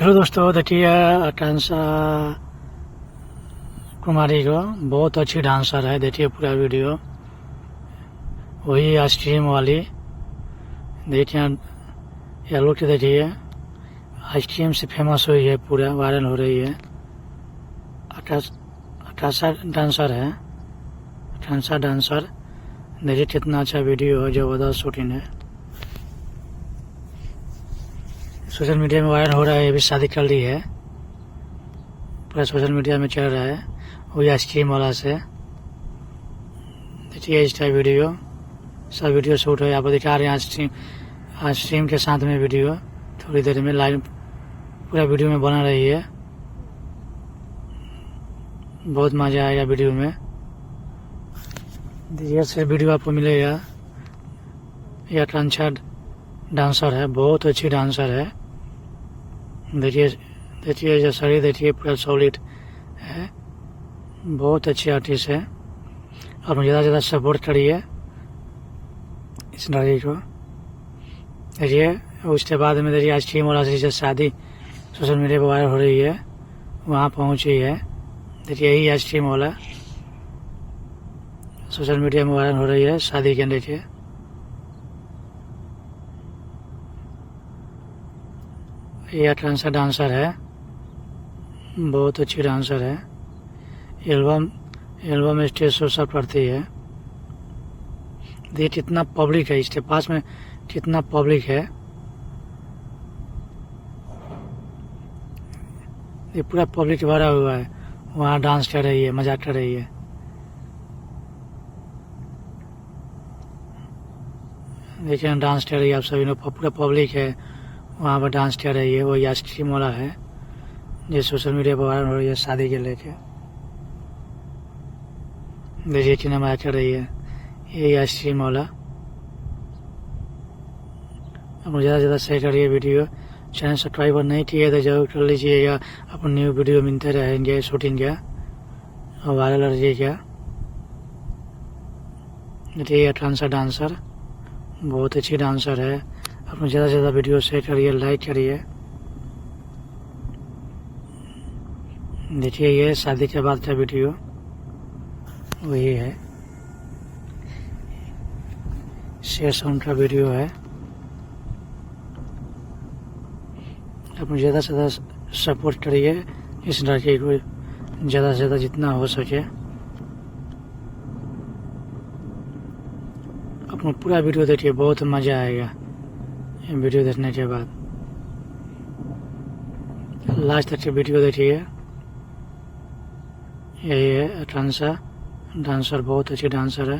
Hello दोस्तों, देखिए आकांक्षा कुमारी को बहुत अच्छी डांसर है। देखिए पूरा वीडियो, वही आइसक्रीम वाली। देखिए ये लुक, देखिए आइसक्रीम से फेमस हुई है, पूरा वायरल हो रही है। आकांक्षा डांसर है, आकांक्षा डांसर। देखिए कितना अच्छा वीडियो है, जबरदस्त शूटिंग है। सोशल मीडिया में वायरल हो रहा है। ये भी शादी कर ली है, पूरा सोशल मीडिया में चल रहा है। वही आइसक्रीम वाला से। देखिए इस टाइप वीडियो, सब वीडियो शूट है। आप दिखा रहे हैं आइसक्रीम के साथ में वीडियो। थोड़ी देर में लाइव पूरा वीडियो में बना रही है। बहुत मजा आएगा वीडियो में। देखिए से वीडियो आपको मिलेगा। यह आकांक्षा डांसर है, बहुत अच्छी डांसर है। देखिए जो शरीर देखिए पूरा सॉलिड है, बहुत अच्छी आर्टिस्ट है। और मुझे ज़्यादा से ज़्यादा सपोर्ट करिए इस लड़की को। देखिए उसके बाद में देखिए आइसक्रीम वाला से शादी सोशल मीडिया पर वायरल हो रही है, वहाँ पहुँची है। देखिए यही आइसक्रीम वाला सोशल मीडिया में वायरल हो रही है शादी के। देखिए ये आकांक्षा डांसर है, बहुत अच्छी डांसर है। एल्बम स्टेज शो सब करती है। देखिए कितना पब्लिक है इसके पास में, कितना पब्लिक है। ये पूरा पब्लिक भरा हुआ है, वहाँ डांस कर रही है, मजाक कर रही है। देखिए डांस कर रही है आप सभी लोग, पूरा पब्लिक है वहाँ पर डांस कर रही है। वही आइसक्रीम वाला है जो सोशल मीडिया पर वायरल हो रही है शादी के लेके। देखिए कितना मजा कर रही है यही आइसक्रीम वाला। अब ज़्यादा से ज़्यादा शेयर करिए वीडियो। चैनल सब्सक्राइबर नहीं किए तो जरूर कर लीजिएगा। अपन न्यू वीडियो मिलते रहेंगे शूटिंग का और वायरल रहिएगा। देखिए आकांक्षा डांसर बहुत अच्छी डांसर है। अपने ज़्यादा से ज़्यादा वीडियो शेयर करिए, लाइक करिए। देखिए ये शादी के बाद का वीडियो वही है, शेयर साउंड का वीडियो है। अपने ज़्यादा से ज़्यादा सपोर्ट करिए इस लड़की को, ज़्यादा से ज़्यादा जितना हो सके। अपना पूरा वीडियो देखिए, बहुत मज़ा आएगा वीडियो देखने के बाद। लास्ट तक के वीडियो देखिए। यही है आकांक्षा डांसर, बहुत अच्छी डांसर है।